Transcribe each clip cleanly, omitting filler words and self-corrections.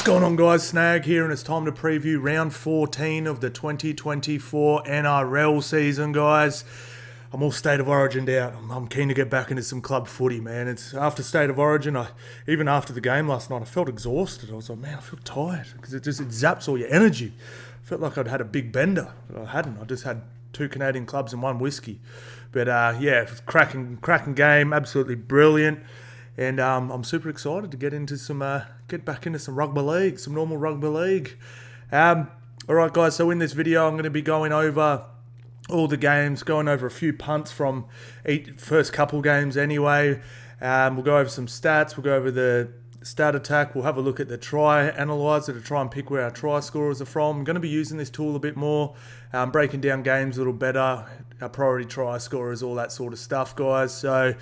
What's going on, guys? Snag here, and it's time to preview round 14 of the 2024 NRL season, guys. I'm all State of Origin out. I'm keen to get back into some club footy, man. It's after State of Origin, even after the game last night, I felt exhausted. I was like, man, I feel tired because it zaps all your energy. I felt like I'd had a big bender, but I hadn't. I just had 2 Canadian clubs and 1 whiskey. But yeah, it was cracking game, absolutely brilliant. And I'm super excited to get back into some rugby league, some normal rugby league. All right, guys. So in this video, I'm going to be going over all the games, going over a few punts from each first couple games. Anyway, we'll go over some stats. We'll go over the stat attack. We'll have a look at the try analyzer to try and pick where our try scorers are from. I'm going to be using this tool a bit more, breaking down games a little better, our priority try scorers, all that sort of stuff, guys. So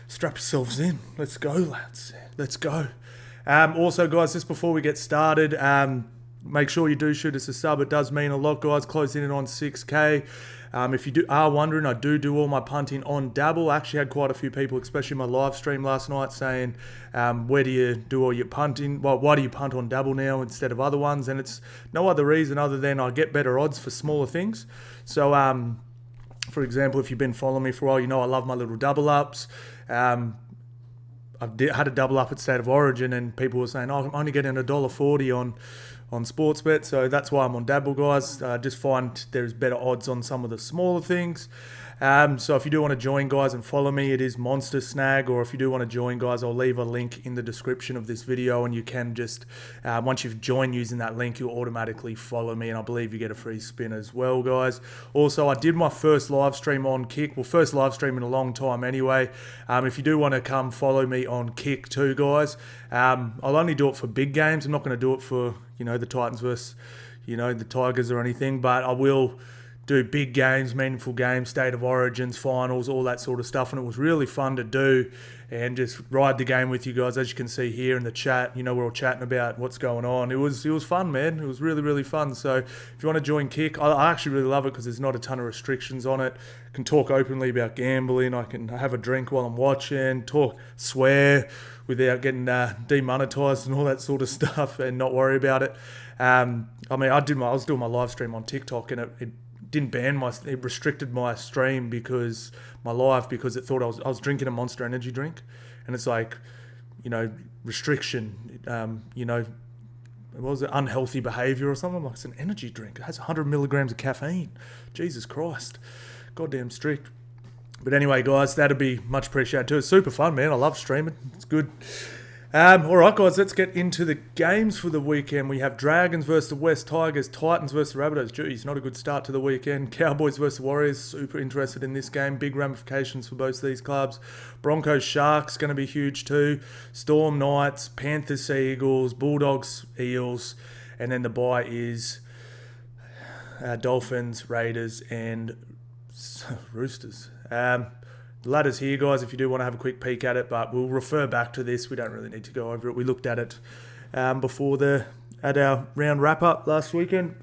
strap yourselves in. Let's go, lads. Let's go. Also, guys, just before we get started, make sure you do shoot us a sub. It does mean a lot, guys. Closing in on 6K. If you are wondering, I do all my punting on Dabble. I actually had quite a few people, especially my live stream last night, saying, where do you do all your punting? Well, why do you punt on Dabble now instead of other ones? And it's no other reason other than I get better odds for smaller things. So, for example, if you've been following me for a while, you know I love my little double ups. I had a double up at State of Origin, and people were saying, I'm only getting $1.40 on Sportsbet, so that's why I'm on Dabble, guys. Just find there's better odds on some of the smaller things. So if you do want to join, guys, and follow me, it is MonsterSnag, or if you do want to join, guys, I'll leave a link in the description of this video, and you can just, once you've joined using that link, you'll automatically follow me, and I believe you get a free spin as well, guys. Also, I did my first live stream on Kick, well, first live stream in a long time anyway. If you do want to come follow me on Kick too, guys, I'll only do it for big games. I'm not going to do it for, the Titans versus, the Tigers or anything, but I will do big games, meaningful games, State of Origins, finals, all that sort of stuff. And it was really fun to do and just ride the game with you guys. As you can see here in the chat, we're all chatting about what's going on. It was fun, man. It was really, really fun. So if you want to join Kick, I actually really love it because there's not a ton of restrictions on it. I can talk openly about gambling. I can have a drink while I'm watching, swear without getting demonetized and all that sort of stuff and not worry about it. I was doing my live stream on TikTok, and it didn't it restricted my stream because it thought I was drinking a Monster energy drink, and it's like, restriction, what was it, unhealthy behavior or something. I'm like, it's an energy drink. It has 100 milligrams of caffeine. Jesus Christ, goddamn strict. But anyway, guys, that'd be much appreciated too. It's super fun, man. I love streaming. It's good. All right, guys, let's get into the games for the weekend. We have Dragons versus the West Tigers, Titans versus the Rabbitohs. Geez, not a good start to the weekend. Cowboys versus Warriors, super interested in this game. Big ramifications for both these clubs. Broncos Sharks, going to be huge too. Storm Knights, Panthers Sea Eagles, Bulldogs Eels, and then the bye is Dolphins, Raiders, and Roosters. The ladder's here, guys, if you do want to have a quick peek at it, but we'll refer back to this. We don't really need to go over it. We looked at it at our round wrap-up last weekend.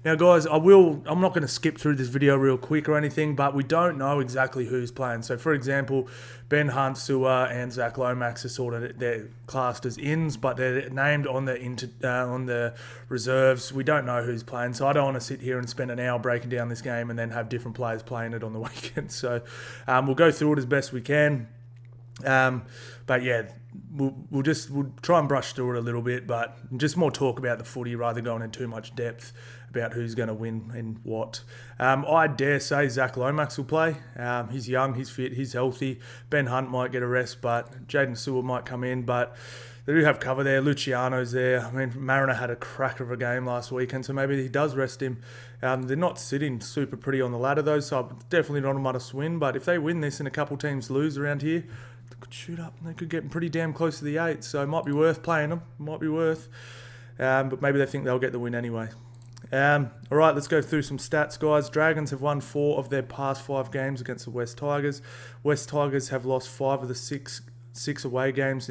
Now, guys, I'm not going to skip through this video real quick or anything, but we don't know exactly who's playing. So, for example, Ben Hunt, Sewer, and Zach Lomax are they're classed as ins, but they're named on the reserves. We don't know who's playing, so I don't want to sit here and spend an hour breaking down this game and then have different players playing it on the weekend. So, we'll go through it as best we can. But yeah, we'll try and brush through it a little bit, but just more talk about the footy rather than going into too much depth about who's going to win and what. I dare say Zach Lomax will play. He's young, he's fit, he's healthy. Ben Hunt might get a rest, but Jaden Sewell might come in, but they do have cover there. Luciano's there. I mean, Mariner had a cracker of a game last weekend, so maybe he does rest him. They're not sitting super pretty on the ladder, though, so definitely not a must win. But if they win this and a couple teams lose around here, they could shoot up and they could get pretty damn close to the 8. So it might be worth playing them. Might be worth. But maybe they think they'll get the win anyway. All right, let's go through some stats, guys. Dragons have won 4 of their past 5 games against the West Tigers. West Tigers have lost 5 of the 6 away games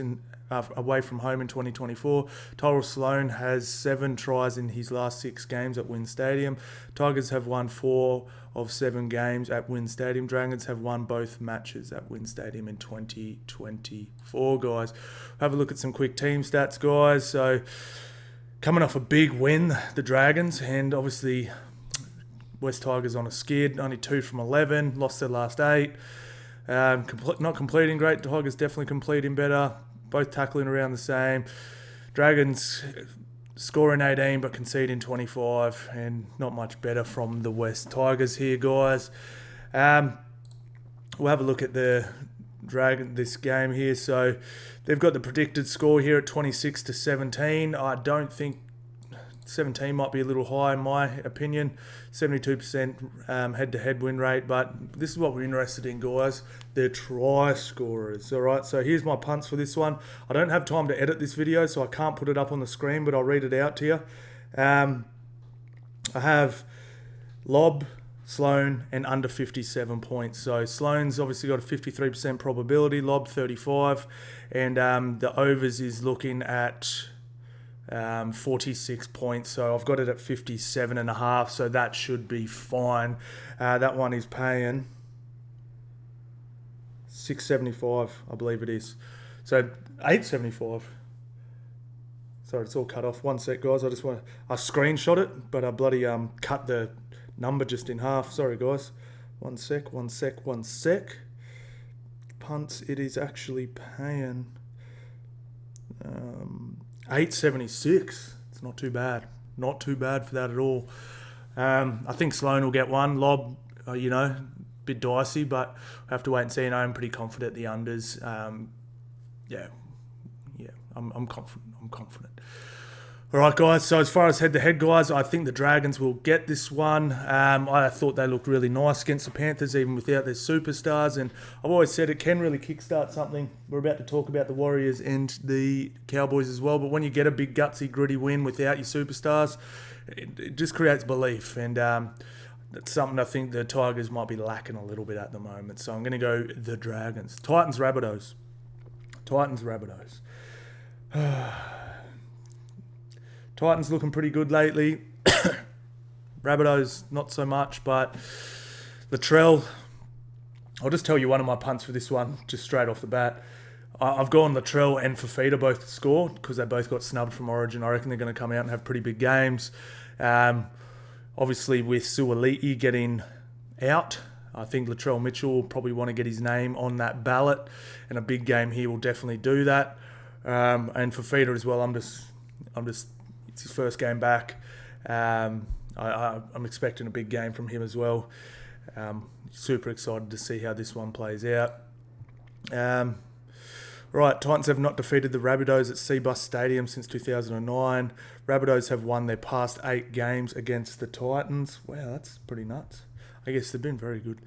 away from home in 2024. Tyrell Sloan has 7 tries in his last 6 games at WIN Stadium. Tigers have won 4 of 7 games at WIN Stadium. Dragons have won both matches at WIN Stadium in 2024, guys. Have a look at some quick team stats, guys. So, coming off a big win, the Dragons, and obviously West Tigers on a skid, only 2 from 11, lost their last 8. Not completing great. Tigers definitely completing better. Both tackling around the same. Dragons scoring 18 but conceding 25, and not much better from the West Tigers here, guys. We'll have a look at this game here. So they've got the predicted score here at 26-17. I don't think 17 might be a little high in my opinion. 72% head-to-head win rate, but this is what we're interested in, guys. They're try scorers. All right, so here's my punts for this one. I don't have time to edit this video, so I can't put it up on the screen, but I'll read it out to you. I have Lob, Sloan, and under 57 points. So Sloan's obviously got a 53% probability, Lob 35, and the overs is looking at 46 points, so I've got it at 57.5, so that should be fine. That one is paying $6.75, I believe it is. So $8.75. Sorry, it's all cut off. One sec, guys. I screenshot it, but I bloody cut the number just in half. Sorry, guys. One sec. Punts. It is actually paying $8.76. It's not too bad. Not too bad for that at all. I think Sloan will get one. Lob, bit dicey, but we'll have to wait and see. And I'm pretty confident the unders. I'm confident. All right, guys. So as far as head-to-head, guys, I think the Dragons will get this one. I thought they looked really nice against the Panthers, even without their superstars. And I've always said it can really kickstart something. We're about to talk about the Warriors and the Cowboys as well. But when you get a big, gutsy, gritty win without your superstars, it just creates belief. And that's something I think the Tigers might be lacking a little bit at the moment. So I'm going to go the Dragons. Titans, Rabbitohs. Titans looking pretty good lately. Rabbitohs, not so much, but Latrell, I'll just tell you one of my punts for this one, just straight off the bat. I've gone Latrell and Fafita both to score because they both got snubbed from Origin. I reckon they're going to come out and have pretty big games. Obviously, with Suaalii getting out, I think Latrell Mitchell will probably want to get his name on that ballot, and a big game here will definitely do that. And Fafita as well, I'm just it's his first game back. I'm expecting a big game from him as well. Super excited to see how this one plays out. Right, Titans have not defeated the Rabbitohs at Seabus Stadium since 2009. Rabbitohs have won their past 8 games against the Titans. Wow, that's pretty nuts. I guess they've been very good.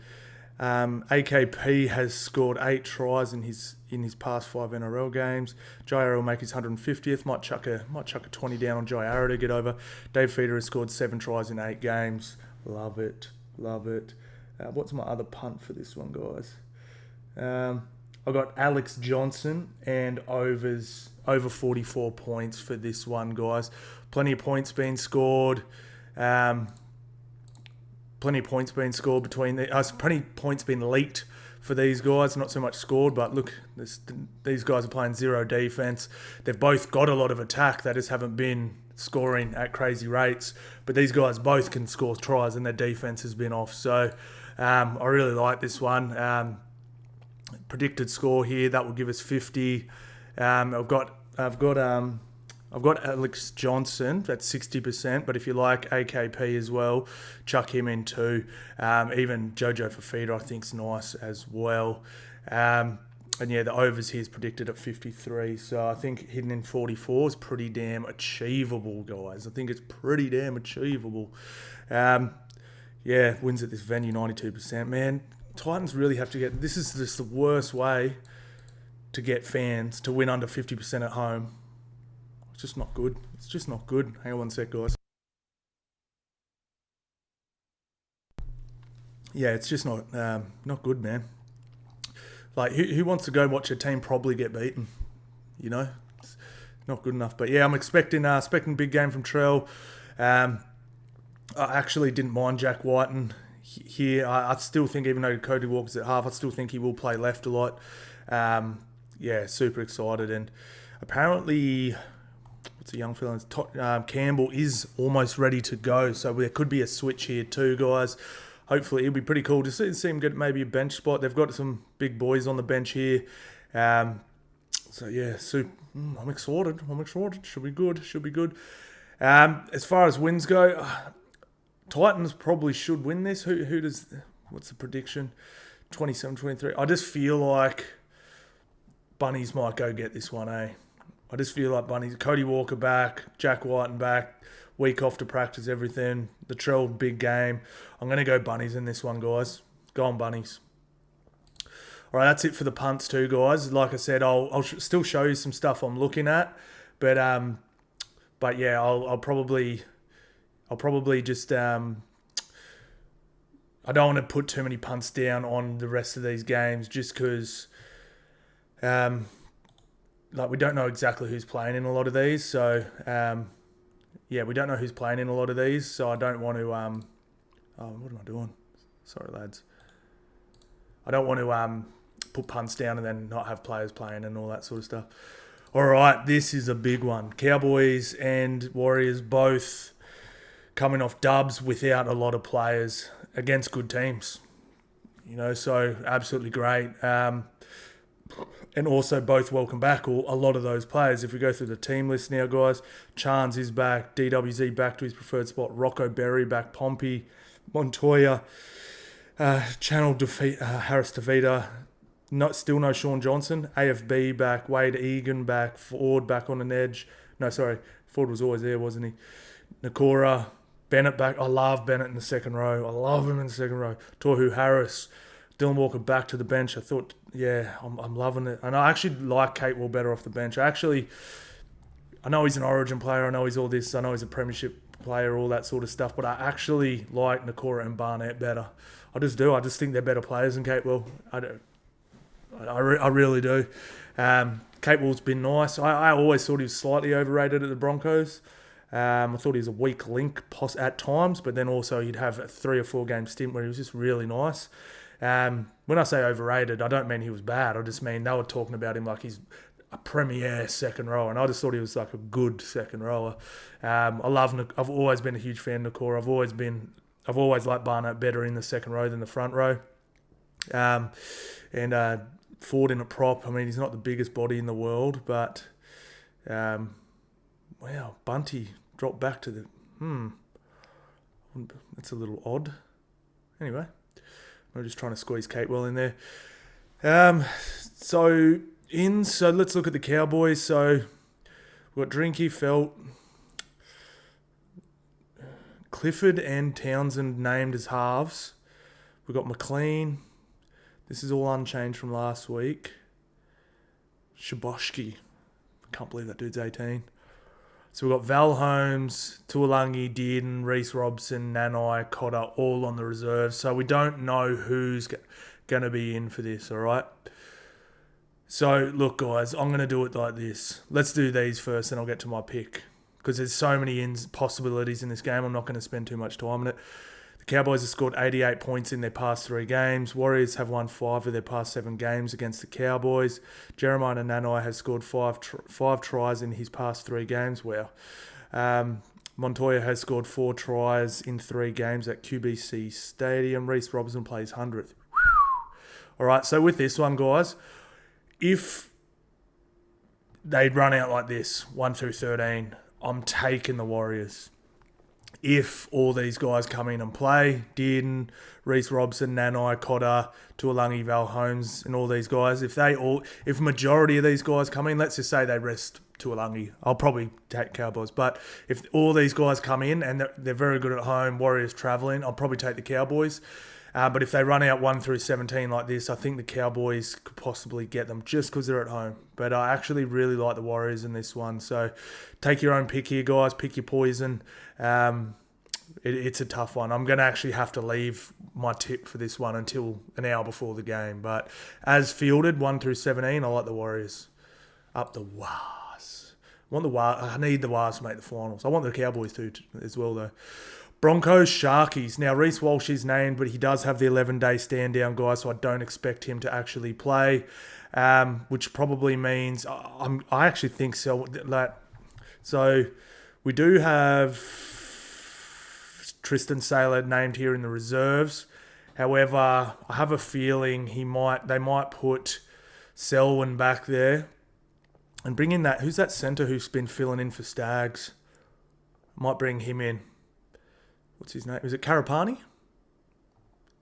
AKP has scored 8 tries in his past 5 NRL games. Jairo will make his 150th. Might chuck a 20 down on Jairo to get over. Dave Feeder has scored 7 tries in 8 games. Love it. What's my other punt for this one, guys? I've got Alex Johnson and over 44 points for this one, guys. Plenty of points being scored. Plenty of points being leaked for these guys. Not so much scored, but look, these guys are playing 0 defense. They've both got a lot of attack. They just haven't been scoring at crazy rates. But these guys both can score tries, and their defense has been off. So I really like this one. Predicted score here, that will give us 50. I've got Alex Johnson, that's 60%, but if you like AKP as well, chuck him in too. Even Jojo Fafita I think is nice as well. And yeah, the overs here is predicted at 53, so I think hitting in 44 is pretty damn achievable, guys. I think it's pretty damn achievable. Yeah, wins at this venue, 92%. Man, Titans really have to get... This is just the worst way to get fans to win under 50% at home. It's just not good. Hang on one sec, guys. Yeah, it's just not good, man. Like, who wants to go watch a team probably get beaten? It's not good enough. But yeah, I'm expecting big game from Trell. I actually didn't mind Jack Whiten here. I still think, even though Cody Walker's at half, I still think he will play left a lot. Super excited. And apparently, what's a young fella? Campbell is almost ready to go. So there could be a switch here too, guys. Hopefully, it'll be pretty cool to see him get maybe a bench spot. They've got some big boys on the bench here. I'm excited. Should be good. As far as wins go, Titans probably should win this. What's the prediction? 27-23. I just feel like Bunnies might go get this one, eh? I just feel like Bunnies. Cody Walker back, Jack Whiten back, week off to practice everything. The Trell big game. I'm going to go Bunnies in this one, guys. Go on, Bunnies. All right, that's it for the punts too, guys. Like I said, I'll still show you some stuff I'm looking at, but yeah, I'll probably just I don't want to put too many punts down on the rest of these games, just because we don't know exactly who's playing in a lot of these. So we don't know who's playing in a lot of these. So I don't want to what am I doing? Sorry, lads. I don't want to put punts down and then not have players playing and all that sort of stuff. All right, this is a big one. Cowboys and Warriors both coming off dubs without a lot of players against good teams. So absolutely great. And also both welcome back a lot of those players. If we go through the team list now, guys, Chance is back, DWZ back to his preferred spot, Rocco Berry back, Pompey, Montoya, Harris Tavita, still no Sean Johnson, AFB back, Wade Egan back, Ford back on an edge. No, sorry, Ford was always there, wasn't he? Nakora, Bennett back. I love Bennett in the second row. I love him in the second row. Tohu Harris, Dylan Walker back to the bench. I thought, I'm loving it. And I actually like Kate Wall better off the bench. I know he's an Origin player. I know he's all this. I know he's a premiership player, all that sort of stuff. But I actually like Nakora and Barnett better. I just do. I just think they're better players than Kate Wall. I really do. Kate Wall's been nice. I always thought he was slightly overrated at the Broncos. I thought he was a weak link at times, but then also he'd have a 3 or 4 game stint where he was just really nice. When I say overrated, I don't mean he was bad. I just mean they were talking about him like he's a premier second rower, and I just thought he was like a good second rower. I've always been a huge fan of Nakora. I've always liked Barnett better in the second row than the front row. And Ford in a prop. I mean, he's not the biggest body in the world, but Bunty dropped back to the That's a little odd. Anyway, I'm just trying to squeeze Catewell in there. So let's look at the Cowboys. So we've got Drinky, Felt, Clifford and Townsend named as halves. We've got McLean. This is all unchanged from last week. Shaboshki. Can't believe that dude's 18. So we've got Val Holmes, Tuolangi, Dearden, Reece Robson, Nanai, Cotter, all on the reserve. So we don't know who's going to be in for this, all right? So, look, guys, I'm going to do it like this. Let's do these first, and I'll get to my pick. Because there's so many possibilities in this game, I'm not going to spend too much time on it. The Cowboys have scored 88 points in their past 3 games. Warriors have won 5 of their past 7 games against the Cowboys. Jeremiah Nanai has scored 5 tries in his past 3 games. Wow. Montoya has scored 4 tries in 3 games at QBC Stadium. Reece Robson plays 100th. All right, so with this one, guys, if they'd run out like this, 1 through 13, I'm taking the Warriors. If all these guys come in and play, Dearden, Reece Robson, Nanai, Cotter, Tuolangi, Val Holmes, and all these guys, if majority of these guys come in, let's just say they rest Tuolangi, I'll probably take Cowboys. But if all these guys come in and they're very good at home, Warriors travelling, I'll probably take the Cowboys. But if they run out 1 through 17 like this, I think the Cowboys could possibly get them just because they're at home. But I actually really like the Warriors in this one. So take your own pick here, guys. Pick your poison. It's a tough one. I'm going to actually have to leave my tip for this one until an hour before the game. But as fielded, 1 through 17, I like the Warriors. up the Wars. I need the Wars to make the finals. I want the Cowboys to as well, though. Broncos Sharkies. Now, Reece Walsh is named, but he does have the 11-day stand-down, guys, so I don't expect him to actually play, which probably means I actually think so. So we do have Tristan Saylor named here in the reserves. However, I have a feeling they might put Selwyn back there and bring in who's that centre who's been filling in for Stags? Might bring him in. What's his name? Is it Karapani?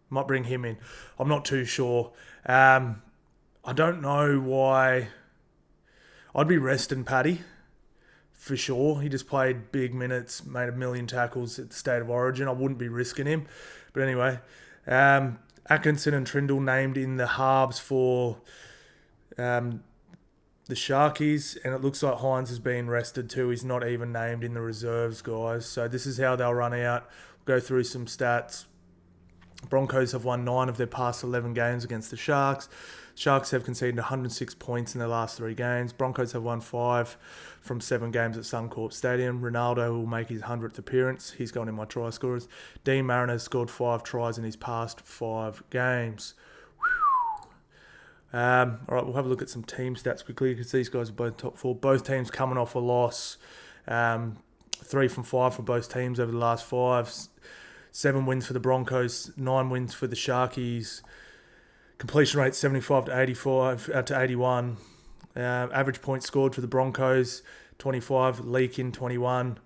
Might bring him in. I'm not too sure. I don't know why. I'd be resting Paddy for sure. He just played big minutes, made 1 million tackles at the State of Origin. I wouldn't be risking him. But anyway, Atkinson and Trindle named in the halves for the Sharkies, and it looks like Hines has been rested too. He's not even named in the reserves, guys. So this is how they'll run out. We'll go through some stats. Broncos have won 9 of their past 11 games against the Sharks. Sharks have conceded 106 points in their last 3 games. Broncos have won 5 from 7 games at Suncorp Stadium. Ronaldo will make his 100th appearance. He's gone in my try scorers. Dean Mariner has scored 5 tries in his past 5 games. All right, we'll have a look at some team stats quickly because these guys are both top 4. Both teams coming off a loss. 3 from 5 for both teams over the last 5. 7 wins for the Broncos, 9 wins for the Sharkies. Completion rate 75 to 85 to 81. Average points scored for the Broncos 25, Leakin 21.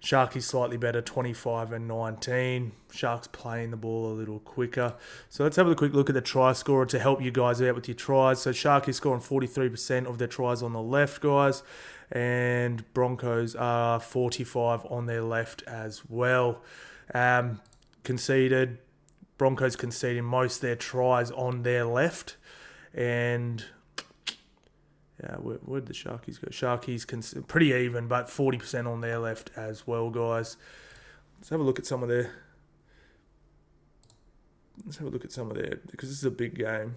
Sharkies slightly better, 25 and 19. Sharks playing the ball a little quicker. So let's have a quick look at the try scorer to help you guys out with your tries. So Sharkies scoring 43% of their tries on the left, guys. And Broncos are 45 on their left as well. Conceded. Broncos conceding most of their tries on their left. And where'd the Sharkies go? Sharkies pretty even, but 40% on their left as well, guys. Let's have a look at some of their... because this is a big game.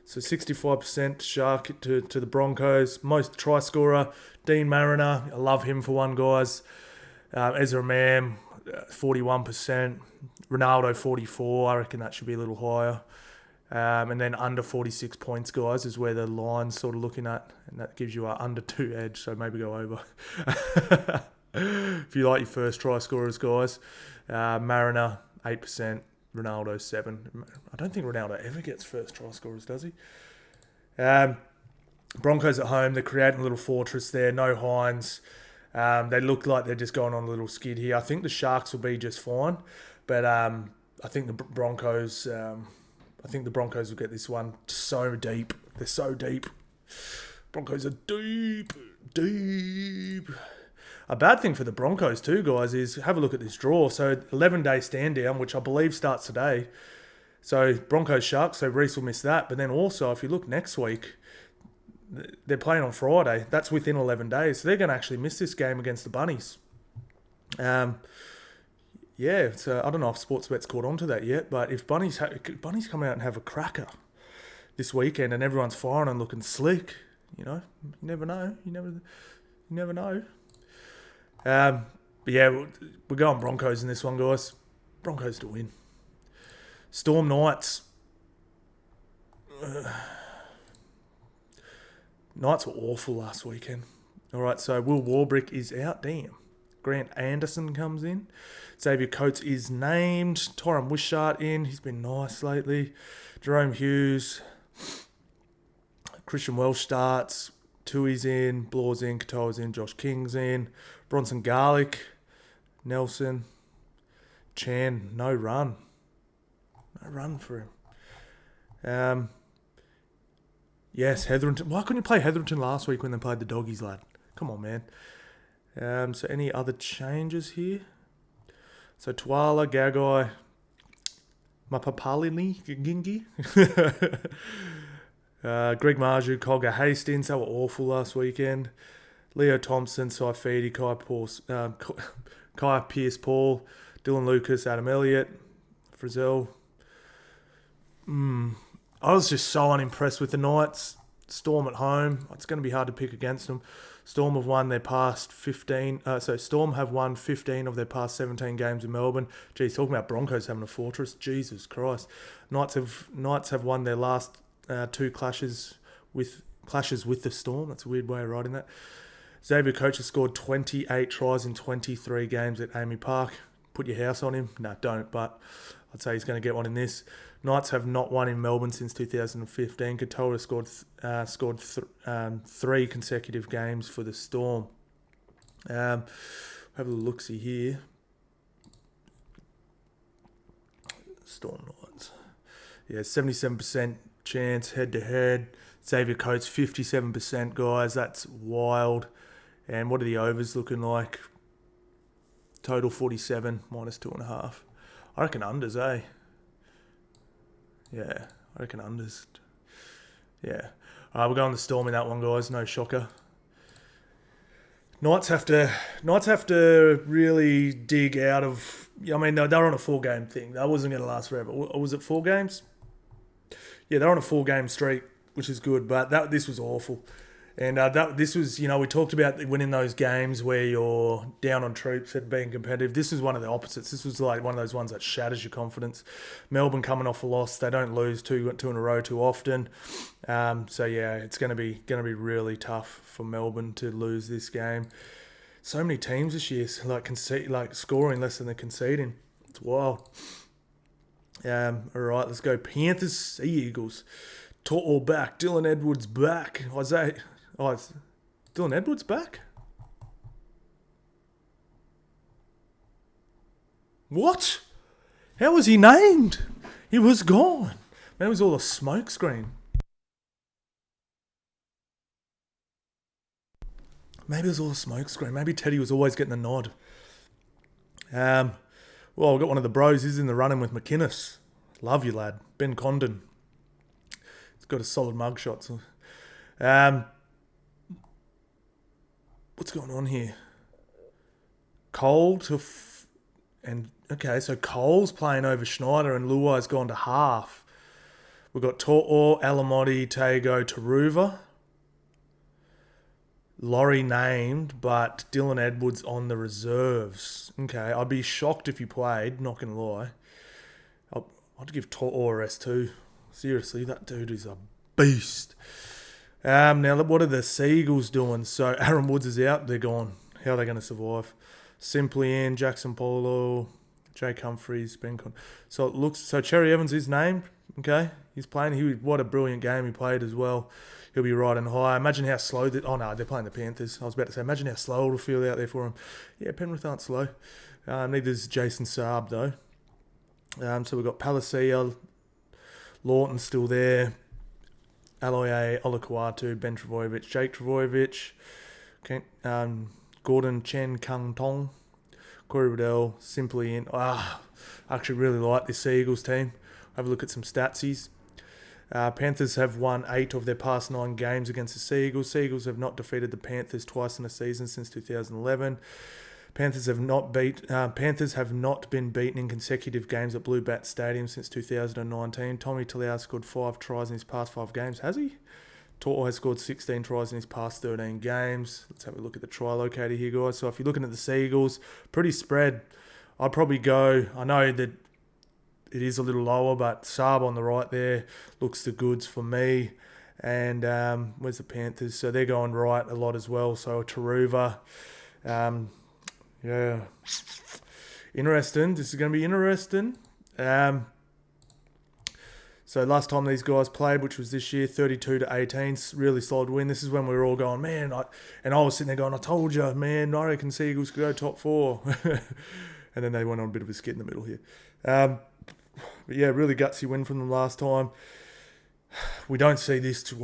So 65% Shark to the Broncos. Most try scorer, Dean Mariner. I love him for one, guys. Ezra Mam, 41%. Ronaldo, 44%. I reckon that should be a little higher. And then under 46 points, guys, is where the line's sort of looking at. And that gives you an under 2 edge, so maybe go over. If you like your first try scorers, guys. Mariner, 8%. Ronaldo, 7%. I don't think Ronaldo ever gets first try scorers, does he? Broncos at home, they're creating a little fortress there. No Hines. They look like they're just going on a little skid here. I think the Sharks will be just fine. But I think the Broncos... will get this one so deep. They're so deep. Broncos are deep. A bad thing for the Broncos too, guys, is have a look at this draw. So 11-day stand down, which I believe starts today. So Broncos Sharks, so Reece will miss that. But then also, if you look next week, they're playing on Friday. That's within 11 days. So they're going to actually miss this game against the Bunnies. Yeah, so I don't know if Sportsbet's caught on to that yet, but if Bunnies come out and have a cracker this weekend and everyone's firing and looking slick, you never know. You never know. But yeah, we're going Broncos in this one, guys. Broncos to win. Storm Knights. Knights were awful last weekend. All right, so Will Warbrick is out. Damn. Grant Anderson comes in. Xavier Coates is named. Tyron Wishart in. He's been nice lately. Jerome Hughes. Christian Welsh starts. Tui's in. Blaw's in. Katoa's in. Josh King's in. Bronson Garlick. Nelson. Chan. No run. No run for him. Yes, Hetherington. Why couldn't you play Hetherington last week when they played the Doggies, lad? Come on, man. So any other changes here? So Tuala, Gagai, Mapapalini, Gingi, Greg Marju, Colga Hastings, they were awful last weekend. Leo Thompson, Saifidi, Kai Pierce-Paul, Dylan Lucas, Adam Elliott, Frizzell. I was just so unimpressed with the Knights. Storm at home. It's going to be hard to pick against them. Storm have won their past 15. Storm have won 15 of their past 17 games in Melbourne. Geez, talking about Broncos having a fortress. Jesus Christ. Knights have won their last 2 clashes with the Storm. That's a weird way of writing that. Xavier Coates has scored 28 tries in 23 games at Amy Park. Put your house on him? No, don't, but I'd say he's going to get one in this. Knights have not won in Melbourne since 2015. Katoa scored 3 consecutive games for the Storm. Have a look-see here. Storm Knights. Yeah, 77% chance head-to-head. Xavier Coates, 57%, guys. That's wild. And what are the overs looking like? Total 47, minus 2.5. I reckon unders, eh? Yeah, I reckon unders. Yeah. All right, we're going to Storm in that one, guys. No shocker. Knights have to really dig out of... I mean, they're on a 4-game thing. That wasn't going to last forever. Or was it 4 games? Yeah, they're on a 4-game streak, which is good, but this was awful. And this was, we talked about winning those games where you're down on troops at being competitive. This is one of the opposites. This was like one of those ones that shatters your confidence. Melbourne coming off a loss, they don't lose two in a row too often. So yeah, it's going to be really tough for Melbourne to lose this game. So many teams this year like scoring less than they're conceding. It's wild. All right, let's go. Panthers Sea Eagles. To'o back. Dylan Edwards back. Is Dylan Edwards back? What? How was he named? He was gone. That was all a smoke screen. Maybe it was all a smoke screen. Maybe Teddy was always getting the nod. Well, I've got one of the bros. He's in the running with McInnes. Love you, lad. Ben Condon. He's got a solid mugshot. So. What's going on here? So Cole's playing over Schneider and Luai's gone to half. We've got To'o, Alamotti, Tago, Taruva. Laurie named, but Dylan Edwards on the reserves. Okay, I'd be shocked if he played, not going to lie. I'd give To'o a rest too. Seriously, that dude is a beast. Now, what are the Sea Eagles doing? So, Aaron Woods is out. They're gone. How are they going to survive? Simply in Jackson Polo, Jake Humphries, Ben Con. So Cherry Evans is named. Okay, he's playing. What a brilliant game he played as well. He'll be riding high. Imagine how slow... they're playing the Panthers. I was about to say, imagine how slow it'll feel out there for him. Yeah, Penrith aren't slow. Neither's Jason Saab, though. So we've got Palacia, Lawton still there. Aloye, Olakuatu, Ben Travojevic, Jake Travojevic, Gordon Chen Kung Tong, Corey Riddell, simply in. I actually really like this Sea Eagles team. Have a look at some statsies. Panthers have won 8 of their past 9 games against the Sea Eagles. Sea Eagles have not defeated the Panthers twice in a season since 2011. Panthers have not been beaten in consecutive games at Blue Bat Stadium since 2019. Tommy Talau scored 5 tries in his past 5 games. Has he? To'o has scored 16 tries in his past 13 games. Let's have a look at the try locator here, guys. So if you're looking at the Sea Eagles, pretty spread. I'd probably go... I know that it is a little lower, but Saab on the right there looks the goods for me. And where's the Panthers? So they're going right a lot as well. So Taruva... yeah. Interesting. This is going to be interesting. So last time these guys played, which was this year, 32-18, really solid win. This is when we were all going, man. I was sitting there going, I told you, man, I reckon Sea Eagles could go top 4. And then they went on a bit of a skid in the middle here. But yeah, really gutsy win from them last time. We don't see this too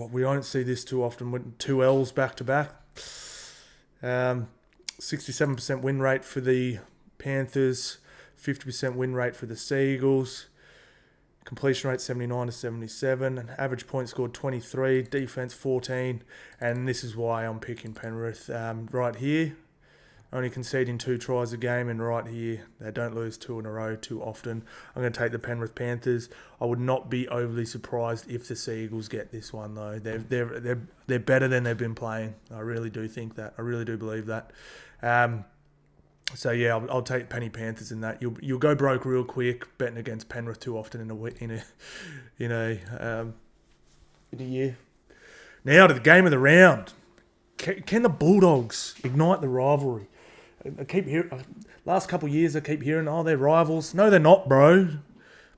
often. With 2 L's back to back. 67% win rate for the Panthers, 50% win rate for the Sea Eagles. Completion rate 79-77, an average point scored 23, defense 14, and this is why I'm picking Penrith right here. only conceding 2 tries a game, and right here, they don't lose 2 in a row too often. I'm going to take the Penrith Panthers. I would not be overly surprised if the Sea Eagles get this one, though. They're better than they've been playing. I really do think that. I really do believe that. So yeah, I'll take Penny Panthers in that. You'll go broke real quick betting against Penrith too often in a year. Now to the game of the round. Can the Bulldogs ignite the rivalry? I keep hearing, last couple of years I keep hearing, oh, they're rivals. No, they're not, bro.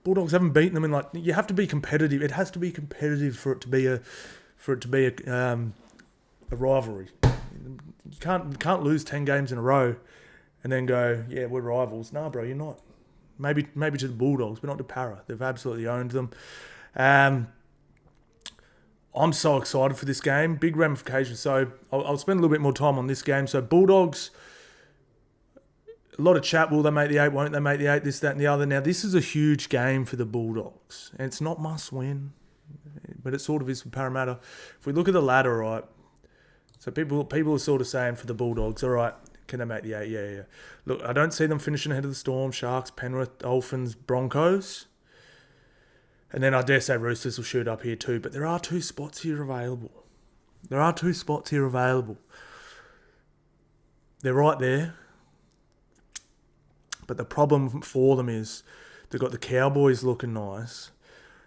Bulldogs haven't beaten them in you have to be competitive. It has to be competitive for it to be a rivalry. You can't lose 10 games in a row and then go, yeah, we're rivals. Nah, bro, you're not. Maybe to the Bulldogs, but not to Para. They've absolutely owned them. I'm so excited for this game. Big ramifications. So I'll spend a little bit more time on this game. So Bulldogs, a lot of chat. Will they make the 8? Won't they make the 8? This, that, and the other. Now, this is a huge game for the Bulldogs. And it's not must win, but it sort of is for Parramatta. If we look at the ladder, right, so people are sort of saying for the Bulldogs, all right, can they make the 8? Yeah. Look, I don't see them finishing ahead of the Storm, Sharks, Penrith, Dolphins, Broncos. And then I dare say Roosters will shoot up here too. But there are 2 spots here available. They're right there. But the problem for them is they've got the Cowboys looking nice.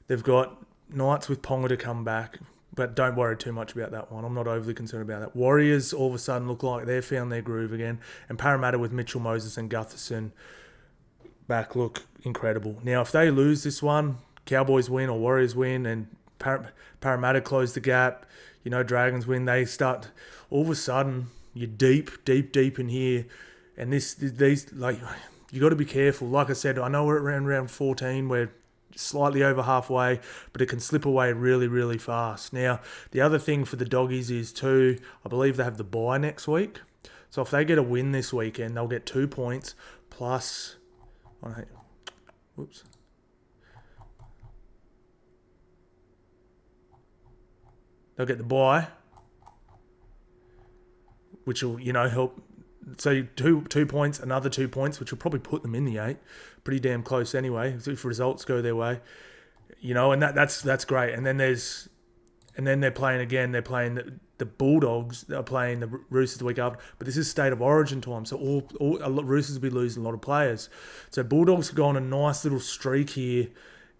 They've got Knights with Ponga to come back. But don't worry too much about that one. I'm not overly concerned about that. Warriors all of a sudden look like they've found their groove again. And Parramatta with Mitchell Moses and Gutherson back look incredible. Now, if they lose this one, Cowboys win or Warriors win, and Parramatta close the gap, Dragons win, they start, all of a sudden, you're deep in here. And these you got to be careful. Like I said, I know we're around round 14, we're slightly over halfway, but it can slip away really, really fast. Now, the other thing for the Doggies is too, I believe they have the bye next week. So if they get a win this weekend, they'll get 2 points plus, they'll get the bye, which will, help. So 2 points, another 2 points, which will probably put them in the 8. Pretty damn close anyway, if results go their way. And that's great. And then they're playing again. They're playing the Bulldogs. They're playing the Roosters the week after. But this is State of Origin time, so Roosters will be losing a lot of players. So Bulldogs could go on a nice little streak here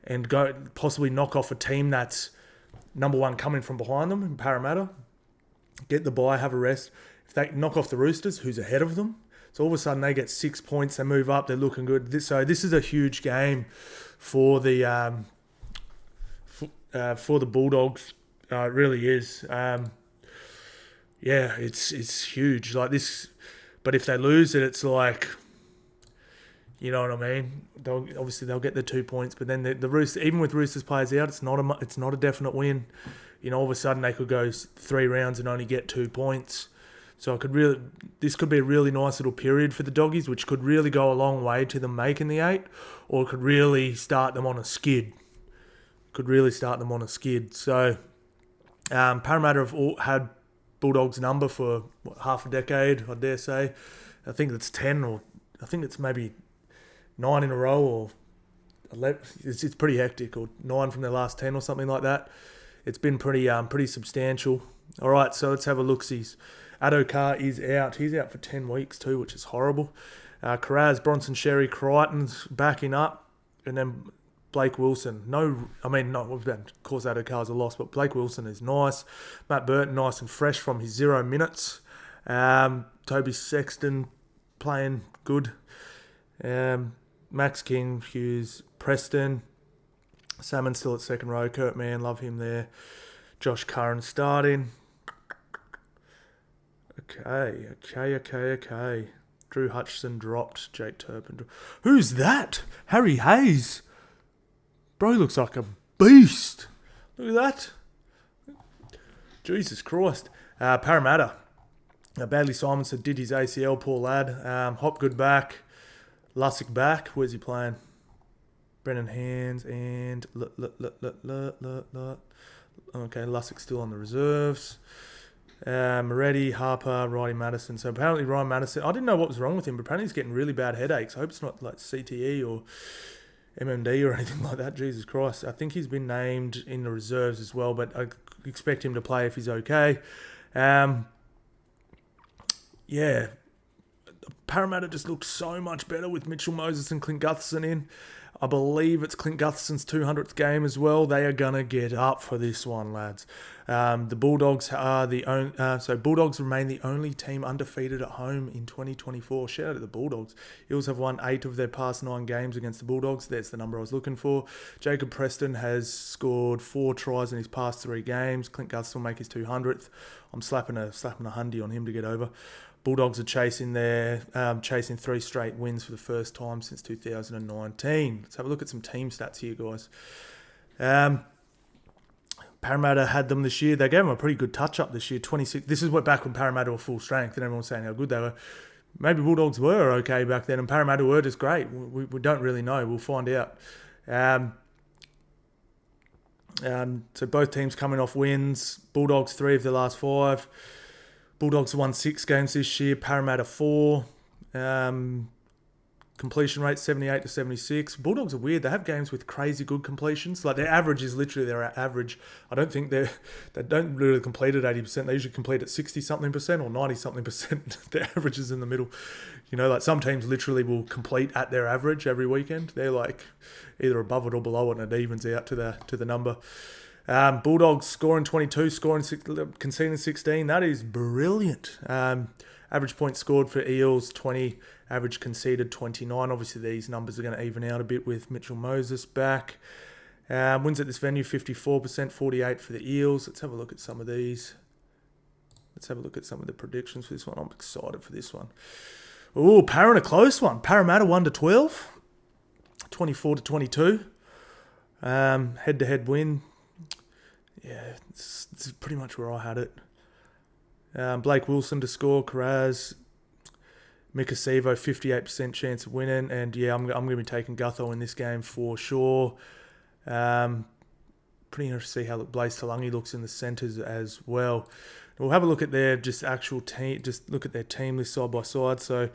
and go possibly knock off a team that's number 1 coming from behind them in Parramatta. Get the bye, have a rest. If they knock off the Roosters, who's ahead of them, so all of a sudden they get 6 points, they move up, they're looking good. This is a huge game for the Bulldogs. It really is. It's huge like this. But if they lose it, it's like, you know what I mean. They'll get the 2 points, but then the Roosters, even with Roosters players out, it's not a definite win. All of a sudden they could go 3 rounds and only get 2 points. So this could be a really nice little period for the Doggies, which could really go a long way to them making the 8, or it could really start them on a skid. So Parramatta have had Bulldogs' number for half a decade, I dare say. I think it's 10, or I think it's maybe 9 in a row, or 11. It's pretty hectic, or 9 from their last 10 or something like that. It's been pretty substantial. All right, so let's have a look-sees. Addo-Carr is out. He's out for 10 weeks too, which is horrible. Carraz, Bronson, Sherry, Crichton's backing up. And then Blake Wilson. Of course Addo-Carr's a loss, but Blake Wilson is nice. Matt Burton, nice and fresh from his 0 minutes. Toby Sexton playing good. Max King, Hughes, Preston. Salmon still at second row. Kurt Mann, love him there. Josh Curran starting. Okay. Drew Hutchison dropped. Jake Turpin. Who's that? Harry Hayes. Bro looks like a beast. Look at that. Jesus Christ. Parramatta. Badley Simonson did his ACL, poor lad. Hopgood back. Lussick back. Where's he playing? Brennan Hands and... Okay, Lussick's still on the reserves. Moretti, Harper, Riley Madison. So apparently Ryan Madison, I didn't know what was wrong with him, but apparently he's getting really bad headaches. I hope it's not like CTE or MMD or anything like that. Jesus Christ. I think he's been named in the reserves as well, but I expect him to play if he's okay. Parramatta just looks so much better with Mitchell Moses and Clint Gutherson in. I believe it's Clint Gutherson's 200th game as well. They are going to get up for this one, lads. The Bulldogs are Bulldogs remain the only team undefeated at home in 2024. Shout out to the Bulldogs. Eels have won 8 of their past 9 games against the Bulldogs. That's the number I was looking for. Jacob Preston has scored 4 tries in his past 3 games. Clint Gutherson will make his 200th. I'm slapping a hundy on him to get over. Bulldogs are chasing 3 straight wins for the first time since 2019. Let's have a look at some team stats here, guys. Parramatta had them this year. They gave them a pretty good touch-up this year. 26. This is back when Parramatta were full strength, and everyone was saying how good they were. Maybe Bulldogs were okay back then, and Parramatta were just great. We don't really know. We'll find out. So both teams coming off wins. Bulldogs 3 of their last 5. Bulldogs won 6 games this year. Parramatta 4. Completion rate 78 to 76. Bulldogs are weird. They have games with crazy good completions. Like their average is literally their average. I don't think they don't really complete at 80%. They usually complete at 60-something% or 90-something%. Their average is in the middle. You know, like some teams literally will complete at their average every weekend. They're like either above it or below it, and it evens out to the number. Bulldogs scoring 22, conceding 16. That is brilliant. Average points scored for Eels 20, average conceded 29. Obviously, these numbers are going to even out a bit with Mitchell Moses back. Wins at this venue 54%, 48 for the Eels. Let's have a look at some of these. Let's have a look at some of the predictions for this one. I'm excited for this one. Oh, a close one. Parramatta 1-12, 24-22. Head-to-head win. Yeah, this is pretty much where I had it. Blake Wilson to score, Carraz, Mikasivo, 58% chance of winning, and yeah, I'm going to be taking Gutho in this game for sure. Pretty interesting to see how Blaze Talangi looks in the centres as well. We'll have a look at their just actual team, just look at their team list side by side. So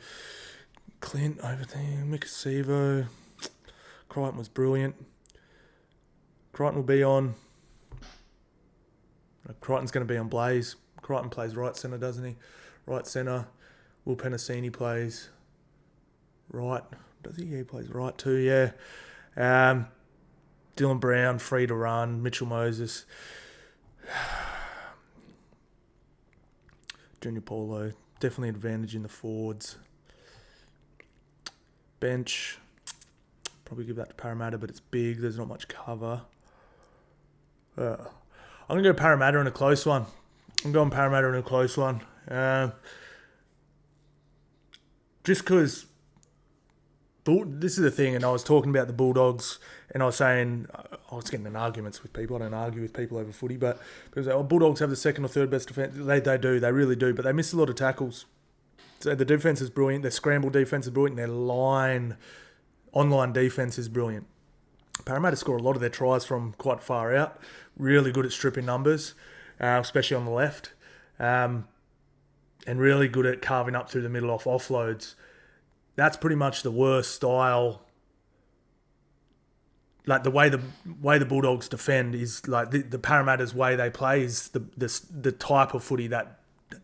Clint over there, Mikasivo, Crichton was brilliant. Crichton will be on. Crichton's going to be on Blaze. Crichton plays right centre, doesn't he? Right centre. Will Penasini plays right. Does he? Yeah, he plays right too, yeah. Dylan Brown, free to run. Mitchell Moses. Junior Paulo. Definitely advantage in the forwards. Bench. Probably give that to Parramatta, but it's big. There's not much cover. I'm going to go Parramatta in a close one. Just because this is the thing, and I was talking about the Bulldogs, and I was saying, I was getting in arguments with people. I don't argue with people over footy, but people say, Bulldogs have the second or third best defence. They do, they really do, but they miss a lot of tackles. So the defence is brilliant, their scramble defence is brilliant, their online defence is brilliant. Parramatta score a lot of their tries from quite far out. Really good at stripping numbers, especially on the left. And really good at carving up through the middle off offloads. That's pretty much the worst style. Like the way the Bulldogs defend is like the Parramatta's way they play is the type of footy that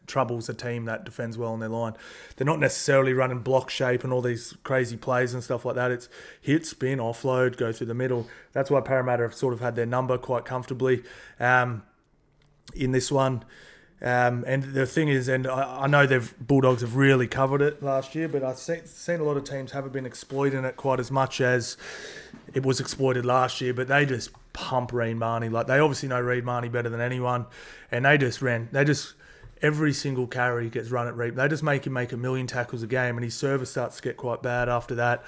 troubles a team that defends well on their line. They're not necessarily running block shape and all these crazy plays and stuff like that. It's hit, spin, offload, go through the middle. That's why Parramatta have sort of had their number quite comfortably in this one. And the thing is, and I know Bulldogs have really covered it last year, but I've seen a lot of teams haven't been exploiting it quite as much as it was exploited last year, but they just pump Reed Marnie. Like, they obviously know Reed Marnie better than anyone, and every single carry gets run at Reed. They just make him make 1 million tackles a game, and his service starts to get quite bad after that.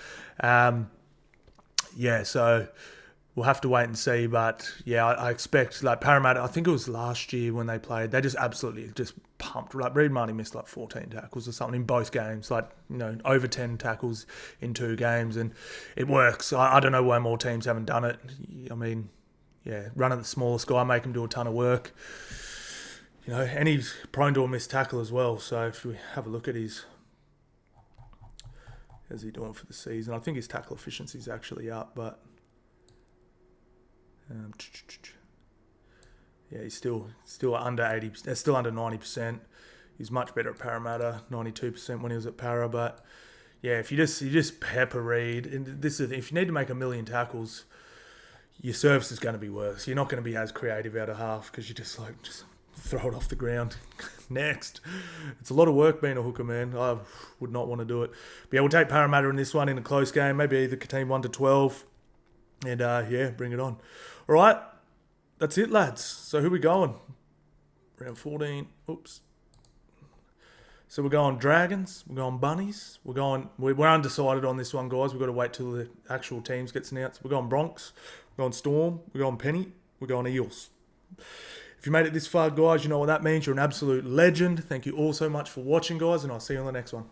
So we'll have to wait and see. But yeah, I expect like Parramatta, I think it was last year when they played, they just absolutely just pumped. Like Reed Marnie missed like 14 tackles or something in both games, like, you know, over 10 tackles in 2 games, and it works. I don't know why more teams haven't done it. I mean, yeah, run at the smallest guy, make him do a ton of work. You know, and he's prone to a missed tackle as well. So if we have a look at how's he doing for the season? I think his tackle efficiency is actually up, but yeah, he's still under 80%, still under 90%. He's much better at Parramatta, 92% when he was at Para. But yeah, if you just pepper Reed, and this is if you need to make 1 million tackles, your service is going to be worse. You're not going to be as creative out of half because you just throw it off the ground. Next. It's a lot of work being a hooker, man. I would not want to do it. But yeah, we'll take Parramatta in this one in a close game. Maybe either team 1-12. And yeah, bring it on. All right. That's it, lads. So who we going? Round 14. Oops. So we're going Dragons. We're going Bunnies. We're undecided on this one, guys. We've got to wait till the actual teams gets announced. We're going Bronx. We're going Storm. We're going Penny. We're going Eels. If you made it this far, guys, you know what that means. You're an absolute legend. Thank you all so much for watching, guys, and I'll see you on the next one.